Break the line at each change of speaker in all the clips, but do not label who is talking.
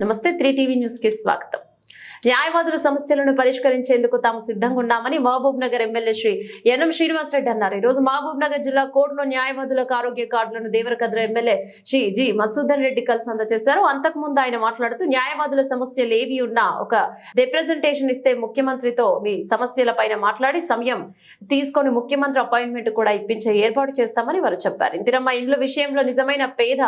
నమస్తే 3TV news కి స్వాగతం. న్యాయవాదుల సమస్యలను పరిష్కరించేందుకు తాము సిద్ధంగా ఉన్నామని మహబూబ్ నగర్ ఎమ్మెల్యే శ్రీ ఎన్ఎం శ్రీనివాసరెడ్డి అన్నారు. ఈ రోజు మహబూబ్ నగర్ జిల్లా కోర్టులో న్యాయవాదులకు ఆరోగ్య కార్డులను దేవరకద్ర ఎమ్మెల్యే శ్రీ జి మధుసూదన్ రెడ్డి కలిసి అందజేశారు. అంతకుముందు ఆయన మాట్లాడుతూ న్యాయవాదుల సమస్యలు ఏవి ఉన్నా ఒక రిప్రజెంటేషన్ ఇస్తే ముఖ్యమంత్రితో మీ సమస్యల పైన మాట్లాడి సమయం తీసుకొని ముఖ్యమంత్రి అపాయింట్మెంట్ కూడా ఇప్పించే ఏర్పాటు చేస్తామని వారు చెప్పారు. ఇందిరమ్మ ఇండ్ల విషయంలో నిజమైన పేద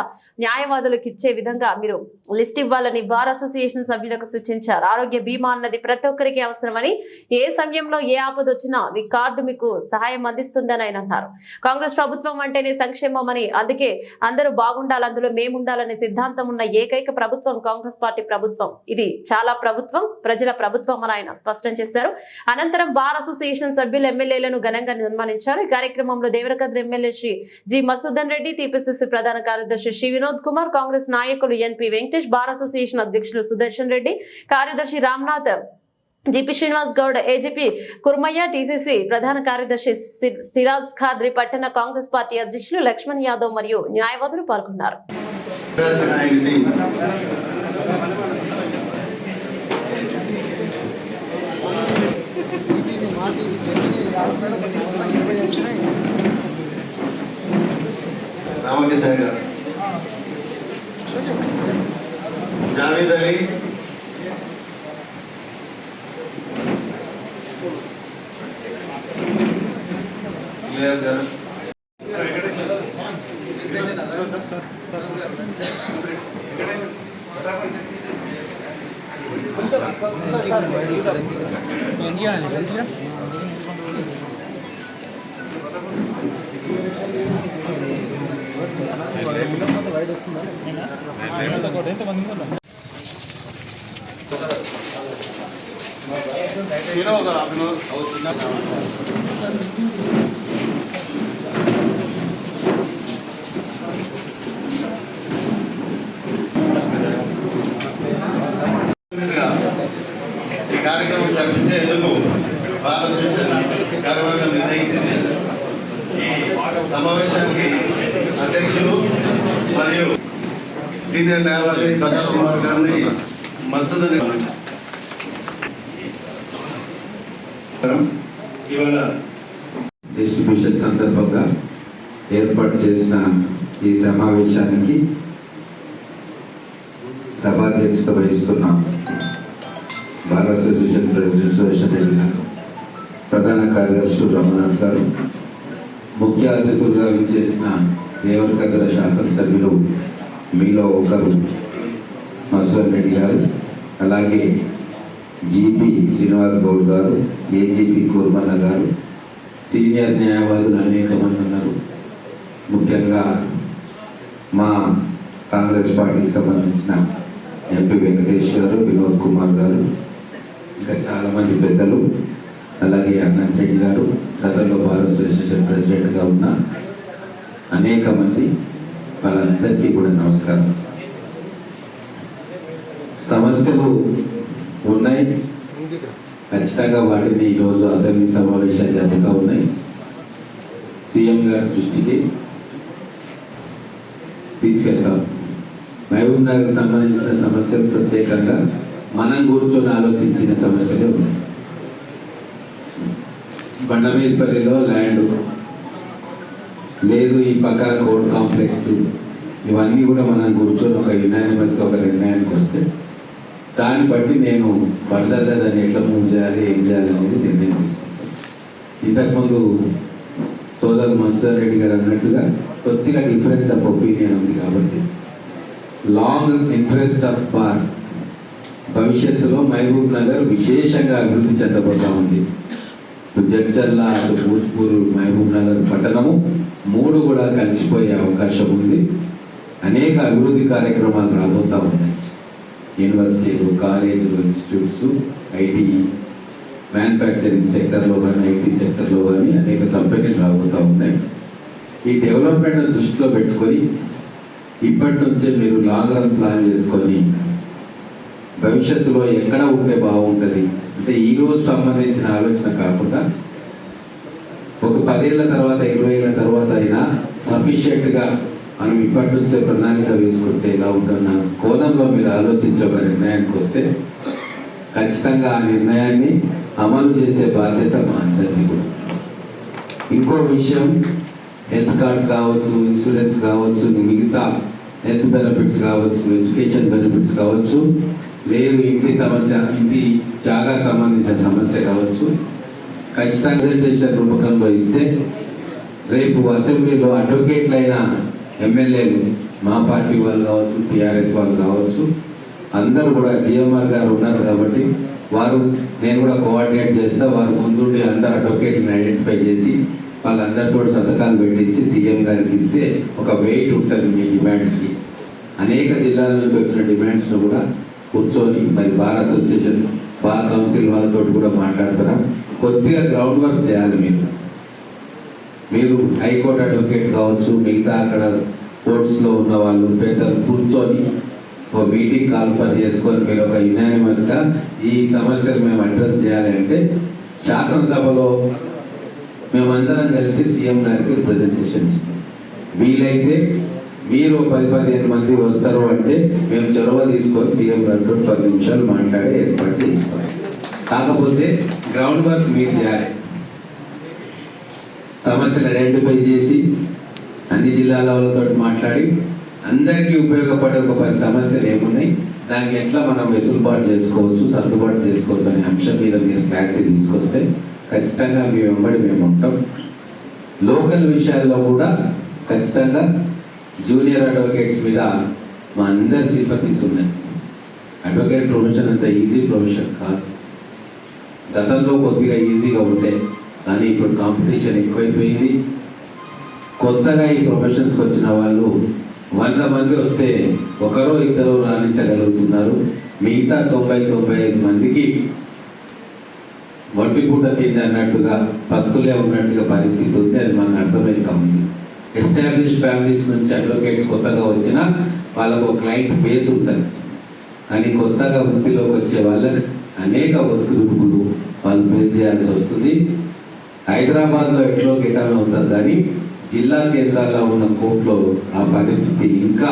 న్యాయవాదులకు ఇచ్చే విధంగా మీరు లిస్ట్ ఇవ్వాలని బార్ అసోసియేషన్ సభ్యులకు సూచించారు. ఆరోగ్య బీమా అన్నది ప్రతి ఒక్కరికి అవసరమని, ఏ సమయంలో ఏ ఆపద వచ్చినా ఈ కార్డు మీకు సహాయం అందిస్తుందని ఆయన అన్నారు. కాంగ్రెస్ ప్రభుత్వం అంటేనే సంక్షేమం అని, అందుకే అందరూ బాగుండాలి, అందులో మేముండాలనే సిద్ధాంతం ఉన్న ఏకైక ప్రభుత్వం కాంగ్రెస్ పార్టీ ప్రభుత్వం. ఇది చాలా ప్రభుత్వం, ప్రజల ప్రభుత్వం అని ఆయన స్పష్టం చేశారు. అనంతరం బార్ అసోసియేషన్ సభ్యులు ఎమ్మెల్యేలను ఘనంగా సన్మానించారు. ఈ కార్యక్రమంలో Devarakadra MLA Shri G Madhusudan Reddy, TPCC ప్రధాన కార్యదర్శి శ్రీ వినోద్ కుమార్, కాంగ్రెస్ నాయకులు ఎన్పి వెంకటేష్, బార్ అసోసియేషన్ అధ్యక్షులు సుదర్శన్ రెడ్డి, కార్యదర్శి Ramnath, GP Srinivas Goud, AGP Kurmaiah, TCC ప్రధాన కార్యదర్శి సిరాజ్ ఖాద్రి, పట్టణ కాంగ్రెస్ పార్టీ అధ్యక్షులు లక్ష్మణ్ యాదవ్ మరియు న్యాయవాదులు పాల్గొన్నారు.
జావేద్ అలీ, ఈ కార్యక్రమం జరిపించేందుకు కార్యవర్గం నిర్ణయించింది. ఈ సమావేశానికి అధ్యక్షులు మరియు సీనియర్ న్యాయవాది ప్రతాప్ కుమార్ గారిని మధుసూదన్ ఇవాళ
డిస్ట్రిబ్యూషన్ సందర్భంగా ఏర్పాటు చేసిన ఈ సమావేశానికి సభాధ్యక్షత వహిస్తున్నాం bar association president Sudarshan Reddy గారు, ప్రధాన కార్యదర్శి రమణాథ్ గారు, ముఖ్య అతిథులుగా విచ్చేసిన దేవరకద్ర శాసనసభ్యులు మీలో ఒకరు మధుసూదన్ రెడ్డి గారు, అలాగే జీపీ శ్రీనివాస్ గౌడ్ గారు, ఏజీపీ కుర్మన్న గారు, సీనియర్ న్యాయవాదులు అనేక మంది ఉన్నారు. ముఖ్యంగా మా కాంగ్రెస్ పార్టీకి సంబంధించిన ఎంపీ వెంకటేష్ గారు, వినోద్ కుమార్ గారు, ఇంకా చాలామంది పెద్దలు, అలాగే అనంత్ రెడ్డి గారు, గతంలో బార్ అసోసియేషన్ ప్రెసిడెంట్గా ఉన్న అనేక మంది, వాళ్ళందరికీ కూడా నమస్కారం. సమస్యలు ఉన్నాయి, ఖచ్చితంగా వాటిని ఈరోజు అసెంబ్లీ సమావేశాలు జరుగుతూ ఉన్నాయి. సీఎం గారి దృష్టికి తీసుకెళ్తాం. మహబూబ్ నగర్కి సంబంధించిన సమస్యలు ప్రత్యేకంగా మనం కూర్చొని ఆలోచించిన సమస్యలే ఉన్నాయి. బండమీదపల్లిలో ల్యాండ్ లేదు, ఈ పక్కన కోర్ట్ కాంప్లెక్స్, ఇవన్నీ కూడా మనం కూర్చొని ఒక యునానిమస్గా ఒక నిర్ణయానికి వస్తే దాన్ని బట్టి నేను ఫర్దర్గా దాన్ని ఎట్లా మూవ్ చేయాలి, ఏం చేయాలి అనేది నిర్ణయం తీసుకుంటాను. ఇంతకుముందు సోదరు మధుసూదన్ రెడ్డి గారు అన్నట్టుగా కొద్దిగా డిఫరెన్స్ ఆఫ్ ఒపీనియన్ ఉంది కాబట్టి లాంగ్ ఇంట్రెస్ట్ ఆఫ్ బార్ భవిష్యత్తులో మహబూబ్ నగర్ విశేషంగా అభివృద్ధి చెందబోతా ఉంది. జడ్చర్ల, అటు భూత్పూర్, మహబూబ్ నగర్ పట్టణము మూడు కూడా కలిసిపోయే అవకాశం ఉంది. అనేక అభివృద్ధి కార్యక్రమాలు రాబోతూ ఉన్నాయి. యూనివర్సిటీలు, కాలేజీలు, ఇన్స్టిట్యూట్స్, ఐటీ, మ్యానుఫ్యాక్చరింగ్ సెక్టర్లో కానీ, ఐటీ సెక్టర్లో కానీ అనేక కంపెనీలు రాబోతూ ఉన్నాయి. ఈ డెవలప్మెంట్ దృష్టిలో పెట్టుకొని ఇప్పటి నుంచే మీరు లాంగ్ రన్ ప్లాన్ చేసుకొని భవిష్యత్తులో ఎక్కడ ఉంటే బాగుంటుంది అంటే ఈరోజు సంబంధించిన ఆలోచన కాకుండా ఒక 10 ఏళ్ళ తర్వాత, 20 ఏళ్ళ తర్వాత అయినా సఫిషియెంట్గా మనం ఇప్పటి నుంచే ప్రణాళిక వేసుకుంటే ఎలా ఉంటున్న కోణంలో మీరు ఆలోచించే ఒక నిర్ణయానికి వస్తే ఖచ్చితంగా ఆ నిర్ణయాన్ని అమలు చేసే బాధ్యత మా అందరిది కూడా. ఇంకో విషయం, హెల్త్ కార్డ్స్ కావచ్చు, ఇన్సూరెన్స్ కావచ్చు, మిగతా హెల్త్ బెనిఫిట్స్ కావచ్చు, ఎడ్యుకేషన్ బెనిఫిట్స్ కావచ్చు, లేదు ఇంటి సమస్య, ఇంటి జాగా సంబంధించిన సమస్య కావచ్చు, ఖచ్చితంగా ప్రెజెంటేషన్ రూపకంలో ఇస్తే రేపు అసెంబ్లీలో అడ్వకేట్లైన ఎమ్మెల్యేలు మా పార్టీ వాళ్ళు కావచ్చు, టీఆర్ఎస్ వాళ్ళు కావచ్చు, అందరూ కూడా జిఎంఆర్ గారు ఉన్నారు కాబట్టి వారు నేను కూడా కోఆర్డినేట్ చేస్తా, వారు ముందుండి అందరు అడ్వకేట్ని ఐడెంటిఫై చేసి వాళ్ళందరితో సంతకాలు పెట్టించి సీఎం గారికి ఇస్తే ఒక వెయిట్ ఉంటుంది మీ డిమాండ్స్కి. అనేక జిల్లాల నుంచి వచ్చిన డిమాండ్స్ను కూడా కూర్చొని మరి బార్ అసోసియేషన్, బార్ కౌన్సిల్ వాళ్ళతో కూడా మాట్లాడతారా, కొద్దిగా గ్రౌండ్ వర్క్ చేయాలి. మీరు హైకోర్టు అడ్వకేట్ కావచ్చు, మిగతా అక్కడ కోర్ట్స్లో ఉన్న వాళ్ళు పెద్దలు కూర్చొని ఒక మీటింగ్ కాల్పర్ చేసుకొని మీరు ఒక యునానిమస్గా ఈ సమస్యలు మేము అడ్రస్ చేయాలి అంటే శాసనసభలో మేమందరం కలిసి సీఎం గారికి రిప్రజెంటేషన్ ఇస్తాం. వీలైతే మీరు 10-15 మంది వస్తారు అంటే మేము చొరవ తీసుకొని సీఎం గారితో 10 నిమిషాలు మాట్లాడి ఏర్పాటు చేస్తాం. కాకపోతే గ్రౌండ్ వర్క్ మీరు చేయాలి. సమస్యలు ఐడెంటిఫై చేసి అన్ని జిల్లాల వాళ్ళతో మాట్లాడి అందరికీ ఉపయోగపడే ఒక 10 సమస్యలు ఏమున్నాయి, దానికి ఎట్లా మనం వెసులుబాటు చేసుకోవచ్చు, సర్దుబాటు చేసుకోవచ్చు అనే అంశం మీద మీరు క్లారిటీ తీసుకొస్తే ఖచ్చితంగా మీ వెంబడి మేము ఉంటాం. లోకల్ విషయాల్లో కూడా ఖచ్చితంగా జూనియర్ అడ్వకేట్స్ మీద మా అందరి సింపతీస్ ఉన్నాయి. అడ్వకేట్ ప్రొఫెషన్ అంత ఈజీ ప్రొఫెషన్ కాదు. గతంలో కొద్దిగా ఈజీగా ఉండే, కానీ ఇప్పుడు కాంపిటీషన్ ఎక్కువైపోయింది. కొత్తగా ఈ ప్రొఫెషన్స్కి వచ్చిన వాళ్ళు 100 మంది వస్తే ఒకరో ఇద్దరు రాణించగలుగుతున్నారు. మిగతా 90-95 మందికి వడ్డీ పూట తిండి అన్నట్టుగా పస్తులే ఉన్నట్టుగా పరిస్థితి ఉంది. అది మనకు అర్థమవుతా ఉంది. ఎస్టాబ్లిష్డ్ ఫ్యామిలీస్ నుంచి అడ్వకేట్స్ కొత్తగా వచ్చినా వాళ్ళకు ఒక క్లయింట్ బేస్ ఉంటుంది, కానీ కొత్తగా వృత్తిలోకి వచ్చే వాళ్ళకి అనేక ఒత్తిడులు వాళ్ళు ఫేస్ చేయాల్సి వస్తుంది. హైదరాబాద్లో ఎట్లో గిటాలో ఉంటారు, కానీ జిల్లా కేంద్రాల్లో ఉన్న కోర్టులో ఆ పరిస్థితి ఇంకా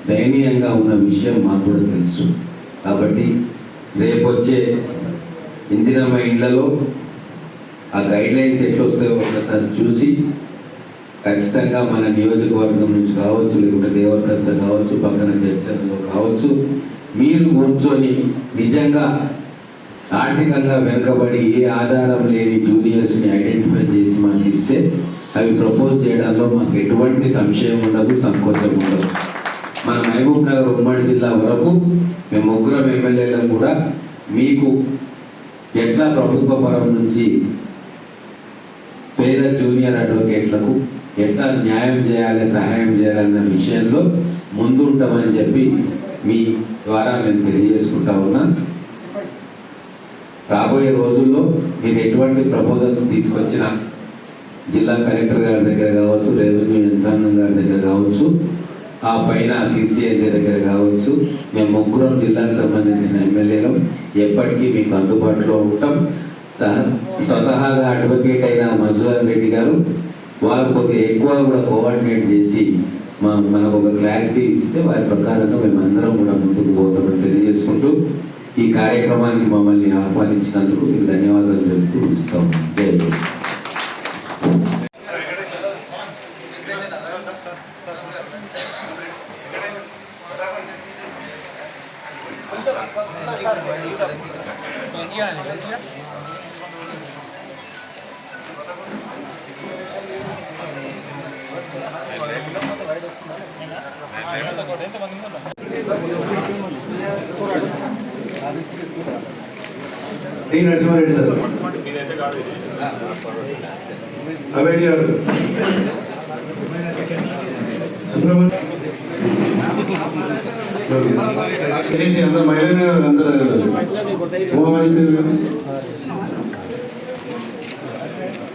దయనీయంగా ఉన్న విషయం మాకు కూడా తెలుసు. కాబట్టి రేపు వచ్చే ఇందిరమ్మ ఇండ్లలో ఆ గైడ్లైన్స్ ఎట్లా వస్తాయో ఒకసారి చూసి ఖచ్చితంగా మన నియోజకవర్గం నుంచి కావచ్చు, లేకుంటే దేవరకంత కావచ్చు, పక్కన చర్చల్లో కావచ్చు, మీరు కూర్చొని నిజంగా ఆర్థికంగా వెనుకబడి ఏ ఆధారం లేని జూనియర్స్ని ఐడెంటిఫై చేసి మనకి ఇస్తే అవి ప్రపోజ్ చేయడంలో మాకు ఎటువంటి సంశయం ఉండదు, సంకోచం ఉండదు. మన మహబూబ్ నగర్ ఉమ్మడి జిల్లా వరకు మేము 3 ఎమ్మెల్యేలకు కూడా మీకు ఎట్లా ప్రభుత్వ పరం నుంచి పేద జూనియర్ అడ్వకేట్లకు ఎట్లా న్యాయం చేయాలి, సహాయం చేయాలన్న విషయంలో ముందుంటామని చెప్పి మీ ద్వారా నేను తెలియజేసుకుంటా ఉన్నా. రాబోయే రోజుల్లో మీరు ఎటువంటి ప్రపోజల్స్ తీసుకొచ్చినా జిల్లా కలెక్టర్ గారి దగ్గర కావచ్చు, రెవెన్యూ యంత్రాంగం గారి దగ్గర కావచ్చు, ఆ పైన సిసిఐ దగ్గర కావచ్చు, మేము 3 జిల్లాకు సంబంధించిన ఎమ్మెల్యేలు ఎప్పటికీ మీకు అందుబాటులో ఉంటాం. స్వతహాగా అడ్వకేట్ అయిన మధుసూదన్ రెడ్డి గారు వారు కొద్దిగా ఎక్కువ కూడా కోఆర్డినేట్ చేసి మనకు ఒక క్లారిటీ ఇస్తే వారి ప్రకారంగా మేము అందరం కూడా ముందుకు పోతామని తెలియజేసుకుంటూ ఈ కార్యక్రమానికి మమ్మల్ని ఆహ్వానించినందుకు మీకు ధన్యవాదాలు తెలుపుతూ ఉంచుతాం.
డి నరసింహారెడ్డి సార్, అభయ్ గారు, అందరు మహిళనే అందరూ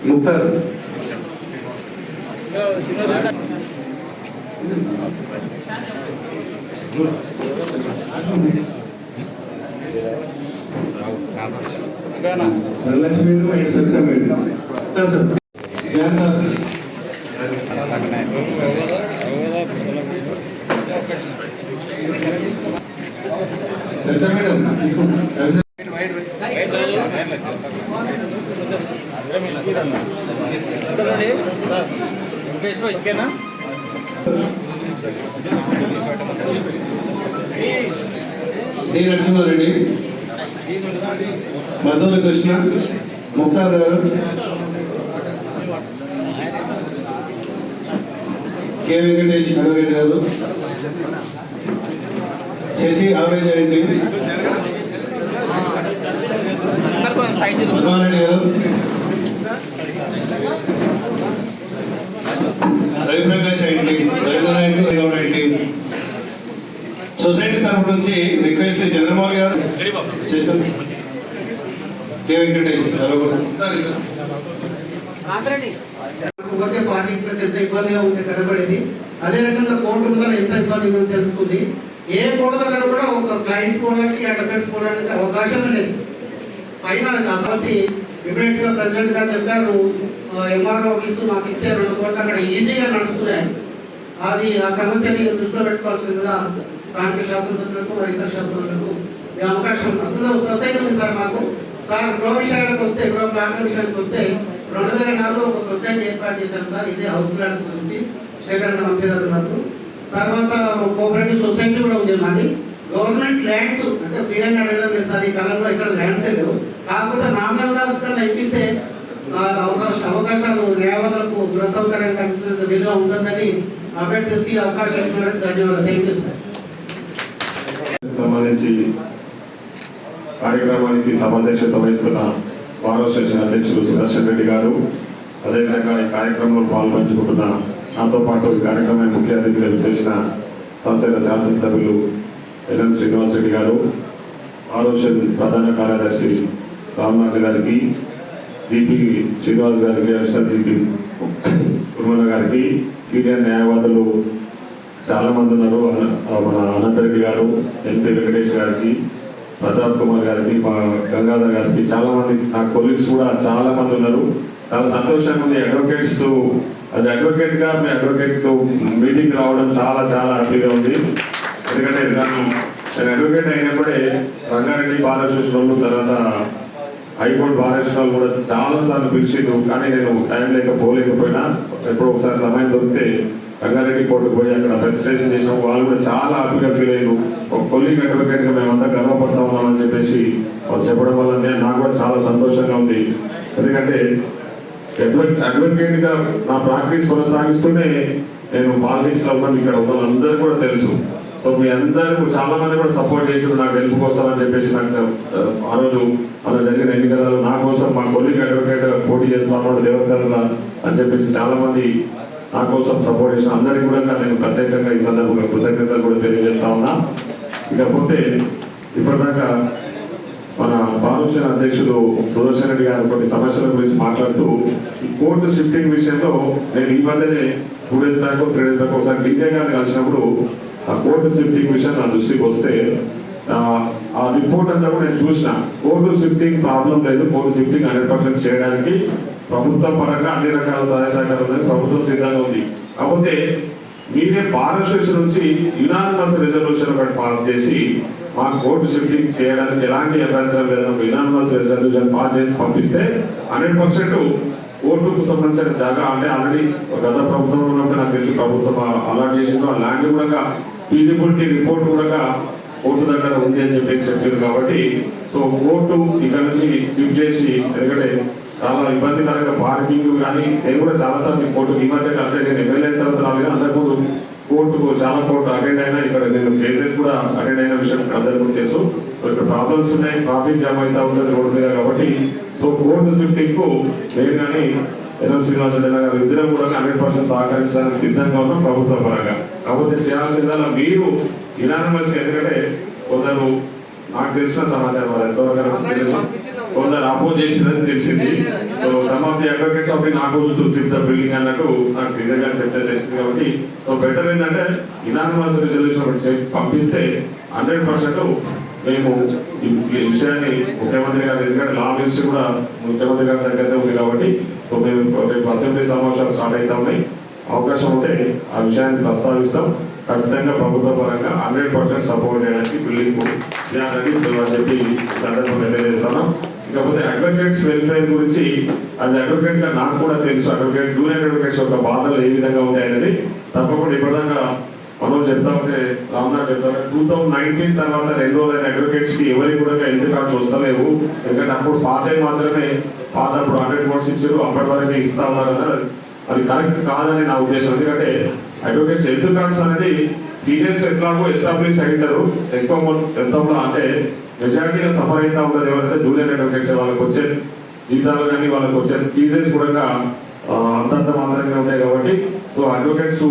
Mukhtar Dhanalakshmi madam, Saritha madam, sir John sir Saritha madam తీసుకుంటాం. డి నరసింహారెడ్డి, మధుర కృష్ణ, ముక్తార్ గారు, కె వెంకటేష్ అడ్వకేట్ గారు, శశి ఆవేజ్ రెడ్డి, పద్మారెడ్డి గారు, రవిప్రకాష్ రెడ్డి, రవీంద్రనాయక్ గౌడ్ రెడ్డి. సొసైటీ తరఫు నుంచి రిక్వెస్ట్ చంద్రమౌళి గారు, సిస్టర్ కె వెంకటేష్
ఒకే పార్టీ ప్లస్ ఎంత ఇబ్బందిగా ఉంటే కనబడేది. అదే రకంగా కోర్టు ముందర ఎంత ఇబ్బందిగా ఉందో తెలుస్తుంది. ఏ కోర్టు దగ్గర కూడా ఒక క్లయింట్స్ పోవడానికి అడ్వకేట్స్ పోవడానికి అవకాశమే లేదు. పైన అసలు ఇమీడియట్ గా ప్రెసిడెంట్ గారు చెప్పారు, ఎంఆర్ఓ ఆఫీసు మాకు ఇస్తే 2 కోట్లు అక్కడ ఈజీగా నడుస్తున్నాయి. అది ఆ సమస్యని దృష్టిలో పెట్టుకోవాల్సిందిగా స్థానిక శాసనసభ్యులకు మరి ఇతర శాసనసభ్యులకు ఈ అవకాశం. అందులో సొసైటీ ఉంది సార్ మాకు. సార్ గృహ విషయాలకు వస్తే, గృహ ప్లాట్ల విషయానికి వస్తే 2004లో ఒక సొసైటీ ఏర్పాటు చేశారు సార్. ఇదే హౌస్ ప్లాట్స్ గురించి శేఖరణ మంత్రి గారు ఉన్నారు. తర్వాత కోఆపరేటివ్ సొసైటీ కూడా ఉంది మాది. గవర్నమెంట్ ల్యాండ్స్ అంటే ఫ్రీ అండ్ అడగడం లేదు సార్. ఈ కాలంలో ఇక్కడ ల్యాండ్స్ లేవు. కాకపోతే నామినల్ కాస్ట్ కన్నా ఇప్పిస్తే అవకాశాలు న్యాయవాదులకు గృహ సౌకర్యం కల్పించిన విలువ ఉంటుందని అభ్యర్థికి అవకాశం ఇచ్చినందుకు ధన్యవాదాలు. Thank you sir.
సంబంధించి కార్యక్రమానికి సమాధ్యక్షత వహిస్తున్న బార్ అసోసియేషన్ అధ్యక్షులు సుదర్శన్ రెడ్డి గారు, అదేవిధంగా ఈ కార్యక్రమంలో పాల్పంచుకుంటున్న నాతో పాటు ఈ కార్యక్రమానికి ముఖ్య అతిథిగా చేసిన సంస్థల శాసనసభ్యులు ఎన్ఎం శ్రీనివాస్ రెడ్డి గారు, బార్ అసోసియేషన్ ప్రధాన కార్యదర్శి రామ్నాథ్ గారికి, జీపీ శ్రీనివాస్ గారికి, అడిషనల్ జీపీ కుర్మన్న గారికి, సీనియర్ న్యాయవాదులు చాలా మంది ఉన్నారు. మన అనంతరెడ్డి గారు, ఎన్పి వెంకటేష్ గారికి, ప్రతాప్ కుమార్ గారికి, మా గంగాధర్ గారికి, చాలా మంది నా కొలీగ్స్ కూడా చాలా మంది ఉన్నారు. చాలా సంతోషంగా ఉంది. అడ్వకేట్స్ అది అడ్వకేట్ గా మీ అడ్వకేట్ మీటింగ్ రావడం చాలా చాలా హ్యాపీగా ఉంది. ఎందుకంటే నేను అడ్వకేట్ అయినప్పుడే రంగారెడ్డి బార్ అసోసియేషన్ తర్వాత హైకోర్టు బార్ అసోసియేషన్ కూడా చాలా సార్లు పిలిచిండ్రు. కానీ నేను టైం పోలేకపోయినా ఎప్పుడో ఒకసారి సమయం దొరికితే రంగారెడ్డి కోర్టుకు పోయి అక్కడ రిజిస్ట్రేషన్ చేసినాం. వాళ్ళు కూడా చాలా హ్యాపీగా ఫీల్ అయ్యారు. ఒక కొలీగ్ అడ్వకేట్ గా మేమంతా గర్వపడతా ఉన్నామని చెప్పేసి వాళ్ళు చెప్పడం వల్ల నాకు కూడా చాలా సంతోషంగా ఉంది. ఎందుకంటే అడ్వకేట్ గా నా ప్రాక్టీస్ కొనసాగిస్తూనే నేను పాలిటిక్స్ లో ఉన్నాను. ఇక్కడ ఉన్న వాళ్ళందరూ కూడా తెలుసు. సో మీ అందరూ చాలా మంది కూడా సపోర్ట్ చేసి నాకు హెల్ప్ కోసం అని చెప్పేసి నాకు ఆ రోజు మన జరిగిన ఎన్నికలలో నా కోసం మా కొలీగ్ అడ్వకేట్ పోటీ చేస్తాను దేవరకథ అని చెప్పేసి చాలా మంది నా కోసం సపోర్ట్ చేసిన అందరికీ కూడా నేను ప్రత్యేకంగా ఈ సందర్భంగా కృతజ్ఞతలు కూడా తెలియజేస్తా ఉన్నా. ఇకపోతే ఇప్పటిదాకా మన బాలకృష్ణ అధ్యక్షులు సుదర్శన్ రెడ్డి గారు కొన్ని సమస్యల గురించి మాట్లాడుతూ ఈ కోర్టు షిఫ్టింగ్ విషయంలో నేను ఈ మధ్యనే 2 days బ్యాక్ 3 days బ్యాక్ ఒకసారి డీజే గారిని కలిసినప్పుడు ఆ కోర్టు షిఫ్టింగ్ విషయం నా దృష్టికి వస్తే ఆ రిపోర్ట్ అంతా కూడా నేను చూసిన. కోర్టు షిఫ్టింగ్ ప్రాబ్లం లేదు. కోర్టు షిఫ్టింగ్ 100% చేయడానికి ప్రభుత్వం పరంగా అన్ని రకాల సహాయ సహకారాలు ప్రభుత్వం సిద్ధంగా ఉంది. కాకపోతే మీరే బార్ అసోసియేషన్ నుంచి యునానిమస్ రెజల్యూషన్ ఒకటి పాస్ చేసి మా కోర్టు షిఫ్టింగ్ చేయడానికి ఎలాంటి అభ్యంతరం లేదని యునానిమస్ రెజల్యూషన్ పాస్ చేసి పంపిస్తే 100% కోర్టుకు సంబంధించిన జాగా అంటే ఆల్రెడీ గత ప్రభుత్వం ఉన్నప్పుడు నాకు తెలిసి ప్రభుత్వం అలాట్ చేసిందో ఆ ల్యాండ్ కూడా ఫీజిబిలిటీ రిపోర్ట్ కూడా కోర్టు దగ్గర ఉంది అని చెప్పారు. కాబట్టి సో కోర్టు ఇక్కడ నుంచి షిఫ్ట్ చేసి, ఎందుకంటే చాలా ఇబ్బందికరంగా పార్కింగ్ కానీ నేను కూడా చాలాసార్లు కోర్టుకు ఈ మధ్య అంటే నేను ఎమ్మెల్యే అయిన తర్వాత రాలేదు. అంతకుముందు కోర్టుకు చాలా కోర్టు అటెండ్ అయినా ఇక్కడ నేను కేసెస్ కూడా అటెండ్ అయిన విషయం అందరికీ కూడా తెలుసు. ఇక్కడ ప్రాబ్లమ్స్ ఉన్నాయి, ట్రాఫిక్ జామ్ అవుతా ఉంటుంది రోడ్డు మీద. కాబట్టి సో కోర్టు షిఫ్టింగ్ కు నేను కానీ ఎన్ఎం శ్రీనివాస్ రెడ్డి గారు ఇద్దరం కూడా 100% సహకరించడానికి సిద్ధంగా ఉన్నాం ప్రభుత్వ పరంగా. కాకపోతే చేయాల్సిందల్లా మీరు యునానిమస్, ఎందుకంటే కొందరు నాకు తెలిసిన సమాచారం కొందరు అపోజ్ చేసిందని తెలిసింది. So some of the advocates of the oppose to shift the building అన్నట్టు నాకు నిజంగా చెప్తే తెలిసింది. కాబట్టి సో బెటర్ ఏంటంటే యునానిమస్ రిజల్యూషన్ పంపిస్తే 100% మేము ఈ విషయాన్ని ముఖ్యమంత్రి గారు, ఎందుకంటే లా మినిస్టర్ కూడా ముఖ్యమంత్రి గారి దగ్గరనే ఉంది కాబట్టి సో మేము రేపు అసెంబ్లీ సమావేశాలు స్టార్ట్ అవుతా ఉన్నాయి. అవకాశం ఉంటే ఆ విషయాన్ని ప్రస్తావిస్తాం. ఖచ్చితంగా ప్రభుత్వ పరంగా 100% సపోర్ట్ చేయడానికి బిల్డింగ్ చేయాలని చెప్పి సందర్భంగా తెలియజేస్తాను. ఇకపోతే అడ్వకేట్స్ వెల్ఫేర్ గురించి అది అడ్వకేట్ గా నాకు కూడా తెలుసు. జూనియర్ అడ్వకేట్స్ యొక్క బాధలు ఏ విధంగా ఉంటాయనేది తప్పకుండా ఇప్పటిదాకా మనం చెప్తా ఉంటే రామ్నాథ్ చెప్తా 2019 తర్వాత రెన్యువల్ అయిన అడ్వకేట్స్ కి ఎవరికి కూడా హెల్త్ కార్డ్స్ వస్తలేవు. ఎందుకంటే అప్పుడు పాతవి మాత్రమే అప్పుడు 100 కోర్స్ ఇచ్చారు, అప్పటి వరకు ఇస్తా ఉన్నారు కదా. అది కరెక్ట్ కాదని నా ఉద్దేశం. ఎందుకంటే అడ్వకేట్స్ హెల్త్ కార్డ్స్ అనేది సీనియర్స్ ఎట్లాగో ఎస్టాబ్లిష్ అవుతారు. ఎక్కువ అంటే మెజారిటీగా సఫర్ అవుతా ఉన్నది ఎవరైతే జూనియర్ అడ్వకేట్స్ వాళ్ళకి వచ్చే జీతాలు కానీ వాళ్ళకి వచ్చే ఫీజెస్ కూడా అంతంత మాత్రమే ఉంటాయి. కాబట్టి సో అడ్వకేట్స్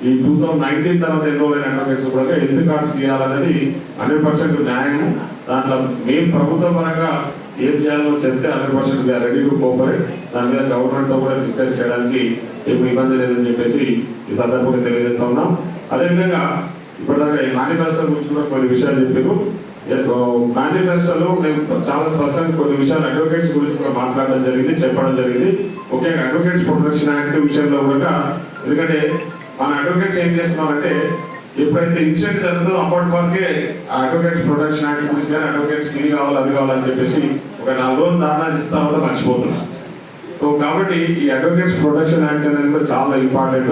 ఈ 2019 తర్వాత ఎన్రోల్ అయిన అడ్వకేట్స్ కూడా హెల్త్ కార్డ్స్ ఇవ్వాలనేది 100% న్యాయం. దాంట్లో మేము ప్రభుత్వ పరంగా ఏం చేయాలో చెప్తే 100% రెడీ టు కోఆపరేట్. దాని మీద గవర్నమెంట్ తో కూడా డిస్కస్ చేయడానికి ఏమి ఇబ్బంది లేదని చెప్పేసి ఈ సందర్భంగా తెలియజేస్తా ఉన్నాం. అదేవిధంగా ఇప్పటిదాకా ఈ మేనిఫెస్టో గురించి కూడా కొన్ని విషయాలు చెప్పారు. మేనిఫెస్టోలో మేము చాలా స్పష్టంగా కొన్ని విషయాలు అడ్వకేట్స్ గురించి కూడా మాట్లాడడం జరిగింది, చెప్పడం జరిగింది. ముఖ్యంగా అడ్వకేట్స్ ప్రొటెక్షన్ యాక్ట్ విషయంలో కూడా, ఎందుకంటే మన అడ్వకేట్స్ ఏం చేస్తున్నారంటే ఎప్పుడైతే ఇన్సిడెంట్ జరుగుతుందో అప్పటి వరకే అడ్వకేట్స్ ప్రొటెక్షన్ యాక్ట్ గురించి కానీ అడ్వకేట్స్ ఇది కావాలి అది కావాలని చెప్పేసి ఒక 4 రోజులు ధారణ చేసిన తర్వాత మర్చిపోతున్నారు. సో కాబట్టి ఈ అడ్వకేట్స్ ప్రొటెక్షన్ యాక్ట్ అనేది కూడా చాలా ఇంపార్టెంట్.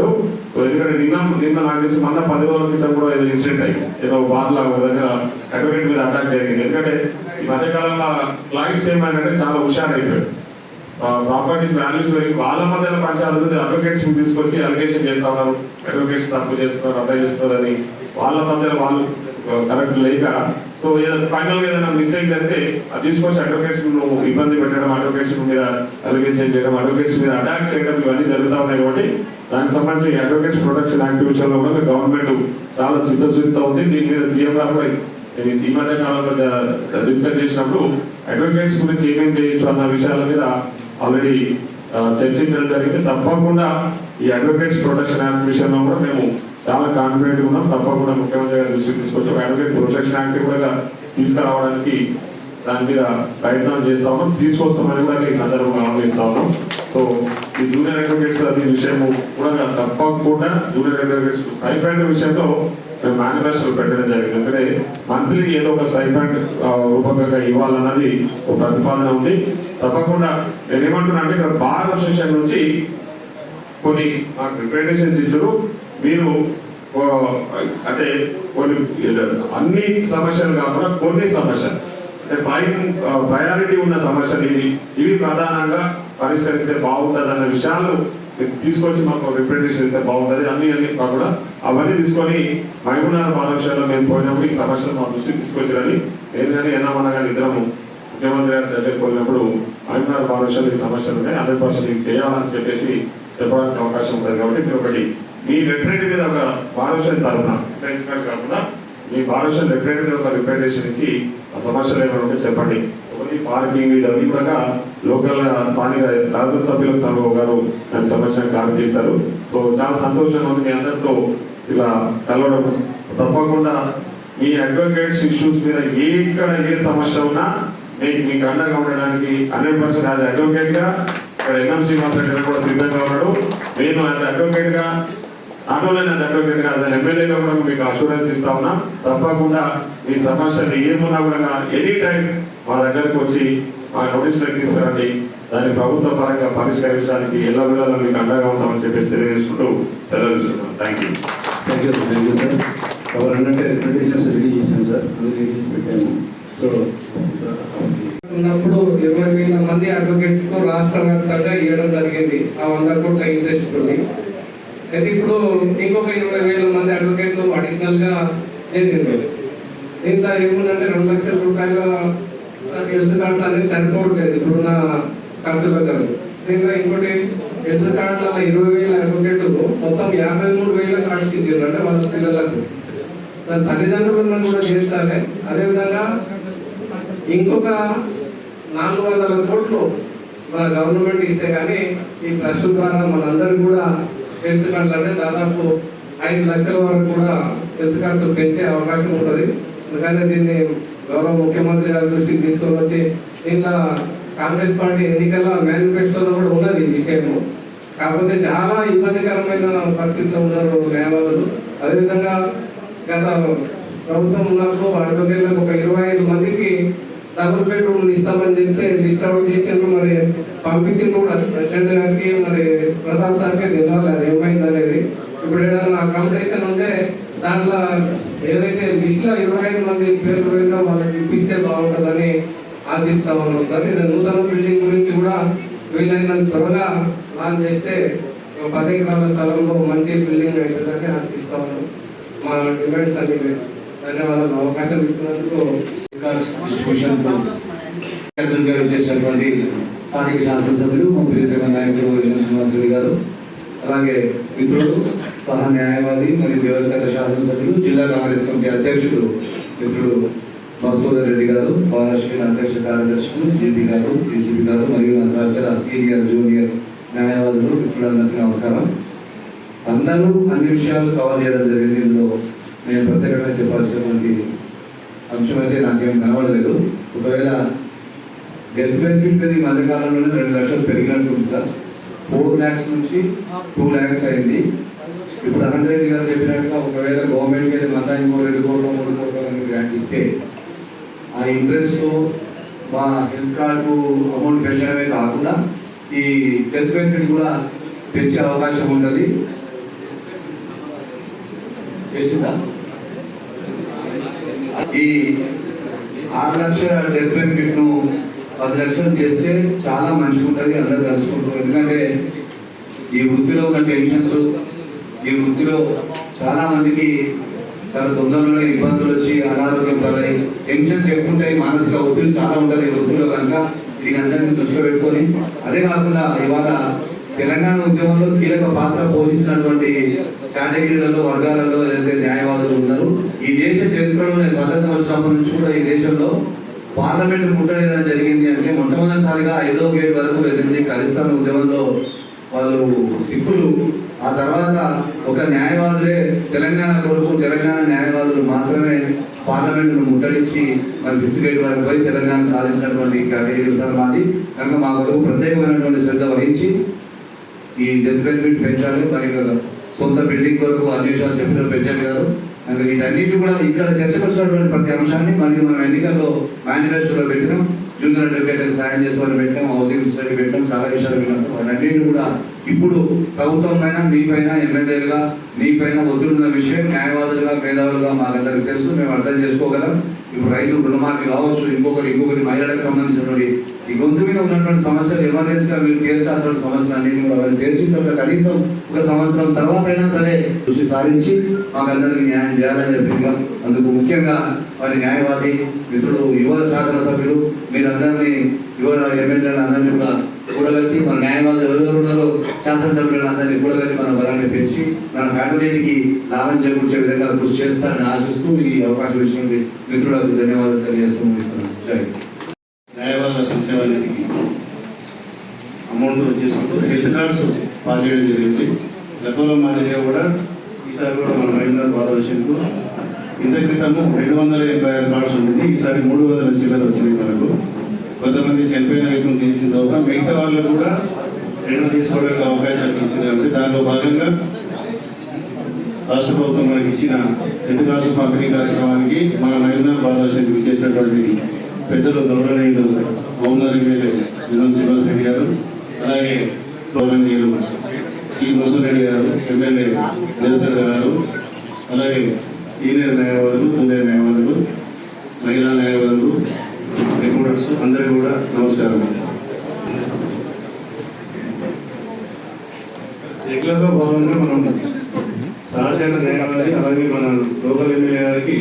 సో ఎందుకంటే నిన్న నాకు తెలిసి 10 రోజుల క్రితం కూడా ఏదో ఇన్సిడెంట్ అయింది. ఏదో బార్లా ఒక దగ్గర అడ్వకేట్ మీద అటాక్ జరిగింది. ఎందుకంటే ఈ మధ్యకాలంలో క్లయింట్స్ ఏమైనా చాలా హుషారైపోయారు. ప్రాపర్టీస్ వాల్యూస్ పెరిగి వాళ్ళ మధ్యలో పంచాయతీ అడ్వకేట్స్ తీసుకొచ్చి అలిగేషన్ చేస్తా ఉన్నారు. అడ్వకేట్స్ తప్పు చేస్తున్నారు, అప్లై చేస్తున్నారని వాళ్ళ మధ్యలో వాళ్ళు కరెక్ట్ లేక సో ఫైనల్ గా ఏదైనా మిస్టేక్ జరిగితే అది తీసుకొచ్చి అడ్వకేట్స్ ఇబ్బంది పెట్టడం, అడ్వకేట్స్ మీద అలిగేషన్ చేయడం, అడ్వకేట్స్ మీద అటాక్ చేయడం ఇవన్నీ జరుగుతూ ఉన్నాయి. కాబట్టి దానికి సంబంధించి అడ్వకేట్స్ ప్రొటెక్షన్ యాక్ట్ విషయంలో కూడా గవర్నమెంట్ చాలా చిత్తశుద్ధితో ఉంది. దీని మీద సీఎం గారు కూడా ఈ మధ్య కాలంలో డిస్కస్ చేసినప్పుడు అడ్వకేట్స్ గురించి ఏమేమి చేయొచ్చు అన్న విషయాల మీద ఆల్రెడీ చర్చించడం జరిగింది. తప్పకుండా ఈ అడ్వకేట్స్ ప్రొటెక్షన్ యాక్ట్ విషయంలో కూడా మేము చాలా కాన్ఫిడెంట్ ఉన్నాం. తప్పకుండా ముఖ్యమంత్రి గారి దృష్టికి తీసుకొచ్చి అడ్వకేట్ ప్రొటెక్షన్ యాక్ట్ కూడా తీసుకురావడానికి దాని మీద ప్రయత్నాలు చేస్తా ఉన్నాం, తీసుకొస్తామని కూడా ఈ సందర్భంగా ఆలోచిస్తా ఉన్నాం. సో ఈ జూనియర్ అడ్వకేట్స్ అది విషయం కూడా తప్పకుండా జూనియర్ అడ్వకేట్స్ స్టైపెండ్ విషయంలో మేము మేనిఫెస్టో పెట్టడం జరిగింది. ఎందుకంటే మంత్లీ ఏదో ఒక స్టైపెండ్ రూపకంగా ఇవ్వాలన్నది ఒక ప్రతిపాదన ఉంది. తప్పకుండా నేను ఏమంటున్నా అంటే ఇక్కడ బార్ అసోసియేషన్ నుంచి కొన్ని మాకు రిప్రజెంటేషన్స్ ఇచ్చారు. మీరు అంటే కొన్ని అన్ని సమస్యలు కాకుండా కొన్ని సమస్యలు అంటే ప్రయారిటీ ఉన్న సమస్యలు ఇవి ప్రధానంగా పరిష్కరిస్తే బాగుంటుంది అన్న విషయాలు తీసుకొచ్చి మాకు రిప్రజెంటేషన్ ఇస్తే బాగుంటుంది. అన్ని కాకుండా అవన్నీ తీసుకొని మహబూబ్నగర్ పాఠశాలలో మేము పోయినప్పుడు ఈ సమస్యలు మా దృష్టికి తీసుకొచ్చారని నేను కానీ ఏమన్నా కానీ ఇద్దరము ముఖ్యమంత్రి గారి దగ్గరికి పోయినప్పుడు మహబూబ్నగర్ పాఠశాల ఈ సమస్యలు ఉన్నాయి 100% ఇది చేయాలని చెప్పేసి చెప్పడానికి అవకాశం ఉంటుంది. కాబట్టి మీరు ఒకటి మీ లెటరేట్ మీద ఒక పాఠశాల తరఫున కాకుండా మీ పాఠశాల లెటరేట్ మీద ఒక రిప్రజెంటేషన్ ఇచ్చి ఆ సమస్యలు ఏమైనా ఉంటే చెప్పండి. పార్కింగ్ ఇవన్నీ కూడా లోకల్ స్థానిక శాసనసభ్యులకు సభ గారు దానికి సంబంధించిన క్లారిటీ చేస్తారు. సో చాలా సంతోషంగా ఉంది మీ అందరితో ఇలా కలవడం. తప్పకుండా మీ అడ్వకేట్స్ ఇష్యూస్ మీద ఎక్కడ ఏ సమస్య ఉన్నా మీకు అండగా ఉండడానికి 100% యాజ్ అడ్వకేట్ గా ఇక్కడ ఎన్ఎం శ్రీనివాస్ రెడ్డి కూడా సిద్ధంగా ఉన్నాడు. నేను యాజ్ అడ్వకేట్ గా నాట్ ఓన్లీ యాజ్ అడ్వకేట్ గా యాజ్ ఎమ్మెల్యేగా కూడా మీకు అష్యూరెన్స్ ఇస్తా ఉన్నా. తప్పకుండా మీ సమస్యలు ఏమున్నా కూడా ఎనీ టైం మా దగ్గరకు వచ్చి మా నోటీసులకు తీసుకురండి. దాన్ని ప్రభుత్వ పరంగా పరిష్కరించడానికి ఎలా వెళ్ళాలో మీకు అండగా ఉంటామని చెప్పేసి తెలియజేసుకుంటూ సెలవు ఇస్తున్నాం. Thank you
sir. ఎవరు అన్నట్టే రిప్రజెంటేషన్స్ రెడీ చేశాను సార్, అది రెడీ చేసి పెట్టాను. సో
ఉన్నప్పుడు 20,000 మంది అడ్వకేట్స్ కు రాష్ట్ర వ్యాప్తంగా ఇవ్వడం జరిగింది. ఆ 100 కోట్ల ఇంట్రెస్ట్ ఉంది. అయితే ఇప్పుడు ఇంకొక 20,000 మంది అడ్వకేట్లు అడిషనల్ గా చేసింది. దీంట్లో ఏముందంటే 2 లక్షల రూపాయల హెల్త్ కార్డ్స్ అనేది సరిపోవట్లేదు ఇప్పుడున్న ఖర్చులకు. దీంట్లో ఇంకోటి హెల్త్ కార్డుల 20,000 అడ్వకేట్లు మొత్తం 53,000 కార్డ్స్ ఇచ్చారు. అంటే వాళ్ళ పిల్లలకు దాని తల్లిదండ్రులను కూడా చేర్చాలి. అదేవిధంగా ఇంకొక 400 కోట్లు మన గవర్నమెంట్ ఇస్తే కానీ ఈ ట్రస్ట్ ద్వారా మనందరికీ కూడా హెల్త్ కార్డులు అంటే దాదాపు 5 లక్షల వరకు కూడా హెల్త్ కార్డులు పెంచే అవకాశం ఉంటుంది. అందుకని దీన్ని గౌరవ ముఖ్యమంత్రి గారి దృష్టికి తీసుకొని వచ్చి దీంట్లో కాంగ్రెస్ పార్టీ ఎన్నికల మేనిఫెస్టోలో కూడా ఉన్నది ఈ విషయము. కాకపోతే చాలా ఇబ్బందికరమైన పరిస్థితిలో ఉన్నారు న్యాయవాదులు. అదేవిధంగా గత ప్రభుత్వం ఉన్నప్పుడు అడ్వకేట్లకు ఒక 25 మందికి డబుల్ బెడ్రూమ్ ఇస్తామని చెప్తే లిస్ట్ అవుట్ చేసిండ్రు. మరి పంపించింది కూడా ప్రెసిడెంట్ గారికి, మరి ప్రతాప్ సార్కి తెలియాలి అది ఏమైంది అనేది. ఇప్పుడు ఏదైనా అకామిడేషన్ ఉంటే దాంట్లో ఏదైతే లిస్ట్లో 25 మంది పేర్లు పోయిందో వాళ్ళకి ఇప్పిస్తే బాగుంటుందని ఆశిస్తా ఉన్నాం సార్. ఇది నూతన బిల్డింగ్ గురించి కూడా వీలైనంత త్వరగా ప్లాన్ చేస్తే 10 ఎకరాల స్థలంలో మంచి బిల్డింగ్ అవుతుందని ఆశిస్తా ఉన్నాం. మా డిమాండ్స్ అన్ని ధన్యవాదాలు. అవకాశం ఇచ్చినందుకు
చేసినటువంటి స్థానిక శాసనసభ్యులు మా ప్రియతమ నాయకులు శ్రీనివాసరెడ్డి గారు, అలాగే మిత్రుడు సహా న్యాయవాది మరియు దేవరకద్ర శాసనసభ్యులు, జిల్లా కాంగ్రెస్ కమిటీ అధ్యక్షుడు మిత్రుడు మసూదర్ రెడ్డి గారు, మహారాష్ట్ర అధ్యక్ష కార్యదర్శులు జేపీ గారు, డీజీపీ గారు మరియు నా సహచర సీనియర్ జూనియర్ న్యాయవాదులు మిత్రులందరికీ నమస్కారం. అందరూ అన్ని విషయాలు కవర్ చేయడం జరిగింది. ఇందులో నేను ప్రత్యేకంగా చెప్పాల్సినటువంటి అంశం అయితే నాకేం కనబడలేదు. ఒకవేళ డెత్ బెనిఫిట్ మీద ఈ మధ్యకాలంలోనే 2 లక్షలు పెరిగినట్టుంది సార్. 4 lakhs నుంచి 2 lakhs అయింది. ఇప్పుడు అనంత రెడ్డి గారు చెప్పినట్టుగా ఒకవేళ గవర్నమెంట్కి అయితే మళ్ళీ ఇంకో 2 కోట్లు 3 కోట్లు అని గ్రాంట్ ఇస్తే ఆ ఇంట్రెస్ట్ మా హెల్త్ కార్డు అమౌంట్ పెంచడమే కాకుండా ఈ డెత్ బెనిఫిట్ కూడా పెంచే అవకాశం ఉంటుంది. చేసిందా? ఈ 6 లక్షల డెత్ బెనిఫిట్ ను 10 లక్షలు చేస్తే చాలా మంచిగా ఉంటుంది, అందరూ తెలుసుకుంటారు. ఎందుకంటే ఈ వృత్తిలో ఉన్న టెన్షన్స్, ఈ వృత్తిలో చాలా మందికి చాలా తొందరలోనే ఇబ్బందులు వచ్చి అనారోగ్యం పడాయి, టెన్షన్స్ ఎక్కువ ఉంటాయి, మానసిక ఒత్తిడి చాలా ఉంటుంది ఈ వృత్తిలో. కనుక దీని అందరినీ దృష్టిలో పెట్టుకొని, అదే కాకుండా ఇవాళ తెలంగాణ ఉద్యమంలో కీలక పాత్ర పోషించినటువంటి కేటగిరీలలో వర్గాలలో ఏదైతే న్యాయవాదులు ఉన్నారు, ఈ దేశ చరిత్రలోనే స్వతంత్ర వచ్చినప్పటి నుంచి కూడా ఈ దేశంలో పార్లమెంట్ ముట్టడేదని జరిగింది అంటే మొట్టమొదటిసారిగా 5వ గేట్ వరకు వెళ్ళింది ఖలిస్తాన్ ఉద్యమంలో వాళ్ళు సిక్కులు. ఆ తర్వాత ఒక న్యాయవాదులే తెలంగాణ కొరకు తెలంగాణ న్యాయవాదులు మాత్రమే పార్లమెంట్ను ముట్టడించి మరి 5th గేట్ వరకు పోయి తెలంగాణ సాధించినటువంటి కేటగిరీ సార్ మాది. కనుక మా కొరకు ప్రత్యేకమైనటువంటి శ్రద్ధ వహించి ఈ డెత్ బెనిఫిట్ పెంచాలి. మరి సొంత బిల్డింగ్ కొరకు అన్ని విషయాలు చెప్పిన పెంచాలి గారు. కనుక వీటన్నిటి కూడా ఇక్కడ చర్చకు వచ్చినటువంటి ప్రతి అంశాన్ని మరియు మనం ఎన్నికల్లో మేనిఫెస్టోలో పెట్టినాం, జూనియర్ అడ్వకేట్లకు సాయం చేసేవాళ్ళు పెట్టాం, హౌసింగ్ సొసైటీ పెట్టాం, చాలా విషయాలు విన్నాం. వాటన్నిటి కూడా ఇప్పుడు ప్రభుత్వం పైన మీపైన ఎమ్మెల్యేలుగా మీపైన ఒత్తిడున్న విషయం న్యాయవాదులుగా మేధావులుగా మాకందరికి తెలుసు, మేము అర్థం చేసుకోగలం. ఇప్పుడు రైతు రుణమాఫీ కావచ్చు, ఇంకొకటి మహిళలకు సంబంధించినటువంటి ఈ గొంతు మీద ఉన్నటువంటి సమస్యలు ఎమర్జెన్సీగా మీరు తీర్చాల్సిన సమస్యలు అన్నింటినీ కూడా వాళ్ళు తీర్చిన తర్వాత కనీసం 1 సంవత్సరం తర్వాత అయినా సరే దృష్టి సారించి మాకందరికీ న్యాయం చేయాలని చెప్పింది. అందుకు ముఖ్యంగా వారి న్యాయవాది మిత్రుడు యువ శాసనసభ్యులు మీరందరినీ యువ ఎమ్మెల్యేలు అందరినీ కూడా కూడగట్టి మన న్యాయవాదులు ఎవరెవరు ఉన్నారో శాసనసభ్యులను అందరినీ కూడగట్టి మన బలాన్ని పెంచి మన ఫ్యామిలీకి లాభం చేకూర్చే విధంగా కృషి చేస్తారని ఆశిస్తూ ఈ అవకాశం ఇచ్చినటువంటి మిత్రులకు ధన్యవాదాలు తెలియజేస్తున్నాను. జై
న్యాయవాదుల సంక్షేమ నిధికి అమౌంట్ తీసుకుంటూ హెల్త్ కార్డ్స్ పాస్ చేయడం జరిగింది. గతంలో మాదిరిగా కూడా ఈసారి కూడా మన మహేంద్ర భారతదేశంకు ఇంత క్రితము 286 కార్డ్స్ ఉంటుంది, ఈసారి 300 చిల్లర వచ్చినాయి. మనకు కొంతమంది చనిపోయిన వ్యక్తులు తీసిన తర్వాత మిగతా వాళ్ళు కూడా రెండు తీసుకోవడానికి అవకాశాలు ఇచ్చింది. కాబట్టి దానిలో భాగంగా రాష్ట్ర ప్రభుత్వం మనకి ఇచ్చిన హెల్త్ కార్డ్స్ పంపిణీ కార్యక్రమానికి మన మహేంద్ర భారతదేశానికి ఇచ్చేసినటువంటి పెద్దలు గౌరవనీయులు మౌనర్ ఎమ్మెల్యే శ్రీనివాసరెడ్డి గారు, అలాగే గౌరవనీయులు శ్రీ మోసరెడ్డి గారు, ఎమ్మెల్యే దేవచంద్ర గారు, అలాగే సీనియర్ న్యాయవాదులు, జూనియర్ న్యాయవాదులు, మహిళా న్యాయవాదులు, రిపోర్టర్స్ అందరికీ కూడా నమస్కారం. రెగ్యులర్గా భాగంగా మనం సహచర న్యాయవాది అలాగే మన లోకల్ ఎమ్మెల్యే గారికి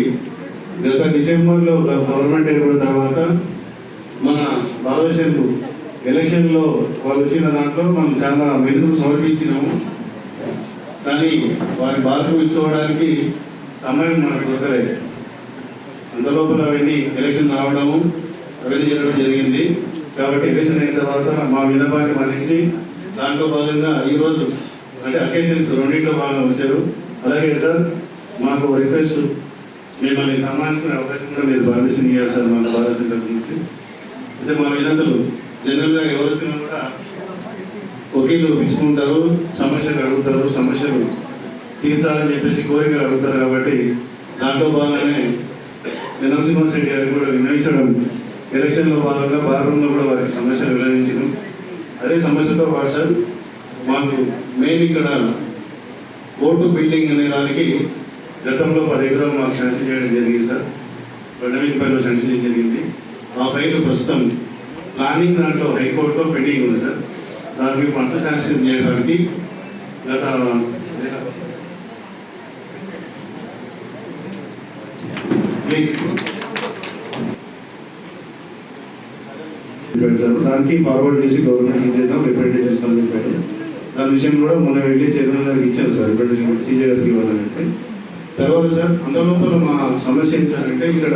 గత డిసెంబర్లో గవర్నమెంట్ ఏర్పడిన తర్వాత మన భారతదేశంలో ఎలక్షన్లో వాళ్ళు వచ్చిన దాంట్లో మనం చాలా మెరుగులు సమర్పించినాము. కానీ వారి బాధలు ఇచ్చుకోవడానికి సమయం మనకు దొరకలేదు. అంతలోపల అవన్నీ ఎలక్షన్ రావడము అవన్నీ జరగడం జరిగింది. కాబట్టి ఎలక్షన్ అయిన తర్వాత మా విన్నపాన్ని మన్నించి దాంట్లో భాగంగా ఈరోజు అంటే అకేషన్స్ రెండింటిలో భాగంగా వచ్చారు. అలాగే సార్ మాకు రిక్వెస్ట్, మిమ్మల్ని సన్మానించుకునే అవకాశం కూడా మీరు పర్మిషన్ ఇవ్వాలి సార్ మన భారత సెంటర్ నుంచి. అయితే మా వినంతులు జనరల్గా ఎవరు వచ్చినా కూడా వకీలు పిలుచుకుంటారు, సమస్యలు అడుగుతారు, సమస్యలు తీర్చాలని చెప్పేసి కోరికలు అడుగుతారు కాబట్టి దాంట్లో భాగంగానే నరసింహ రెడ్డి గారికి కూడా విన్నవించడం, ఎలక్షన్లో భాగంగా బార్రూంలో కూడా వారికి సమస్యలు వివరించడం. అదే సమస్యతో పాటు సార్ మాకు మెయిన్ ఇక్కడ కోర్టు బిల్డింగ్ అనే దానికి గతంలో 10 ఎకరాలు మాకు శాంక్షన్ చేయడం జరిగింది సార్. బండవీపల్లిలో శాంక్షన్ చేయడం జరిగింది. ఆ పైన ప్రస్తుతం ప్లానింగ్ దాంట్లో హైకోర్టులో పెండింగ్ ఉంది సార్. దానికి పంట శాంక్షన్ చేయడానికి గత సార్ దానికి ఫార్వర్డ్ చేసి గవర్నమెంట్ చేద్దాం, రిప్రజెంట్ చేస్తామని చెప్పారు. దాని విషయం కూడా మొన్న వెళ్ళి చైర్మన్ గారికి ఇచ్చారు సార్, రిప్రజెంట్ సీజే గారికి ఇవ్వాలంటే. తర్వాత సార్ అందులోపల మా సమస్య ఏంటి సార్ అంటే ఇక్కడ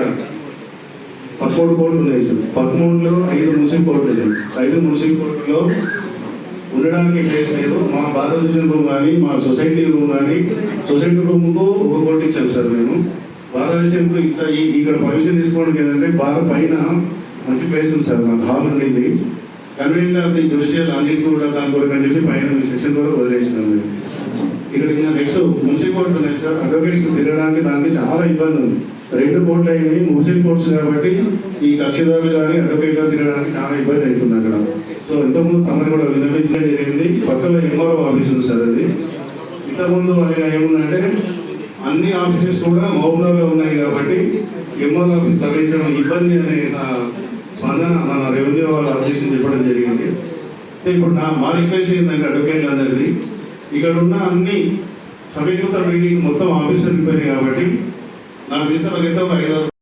13 కోట్లు ఉన్నాయి సార్. 13లో 5 మున్సిపల్ కోర్టులు ఉన్నాయి. 5 మున్సిపల్ కోర్టులో ఉండడానికి ప్లేస్ లేదు. మా బార్ అసోసియేషన్ రూమ్ కానీ, మా సొసైటీ రూమ్ కానీ, సొసైటీ రూమ్కు 1 కోటి ఇచ్చాం సార్ మేము. బార్ అసోసియేషన్కు ఇక్కడ పర్మిషన్ తీసుకోవడానికి ఏంటంటే బార్ పైన మంచి ప్లేస్ ఉంది సార్, నాకు హాల్ ఉండింది. కన్వీనియంట్ ఆఫ్ ది జ్యుడిషియల్ అన్నింటికి కూడా దాని కొరకు అని చెప్పి పైన సెక్షన్ వరకు వదిలేసినాం. ఇక్కడ ఇంకా నెక్స్ట్ మున్సిపల్ కోర్టు ఉన్నాయి సార్. అడ్వకేట్స్ తిరగడానికి దానికి చాలా ఇబ్బంది ఉంది. 2 కోట్లు అయినాయి మున్సిపల్ కోర్ట్స్ కాబట్టి ఈ కక్షిదారులు కానీ అడ్వకేట్ గా తిరగడానికి చాలా ఇబ్బంది అవుతుంది అక్కడ. సో ఇంతకుముందు తమని కూడా విన్నవించడం జరిగింది. పక్కన ఎంఆర్ఓ ఆఫీస్ ఉంది సార్. అది ఇంతకుముందు ఏముందంటే అన్ని ఆఫీసెస్ కూడా మహబూబ్నగర్లో ఉన్నాయి కాబట్టి ఎంఆర్ఓ ఆఫీస్ తరలించడం ఇబ్బంది అనే స్పందన మన రెవెన్యూ వాళ్ళ ఆఫీస్ చెప్పడం జరిగింది. ఇప్పుడు మా రిక్వెస్ట్ ఏంటంటే అడ్వకేట్లు అందరిది ఇక్కడ ఉన్న అన్ని సమీకృత మీటింగ్ మొత్తం ఆఫీసర్ అయిపోయినాయి కాబట్టి నా మిగతా ఒక 5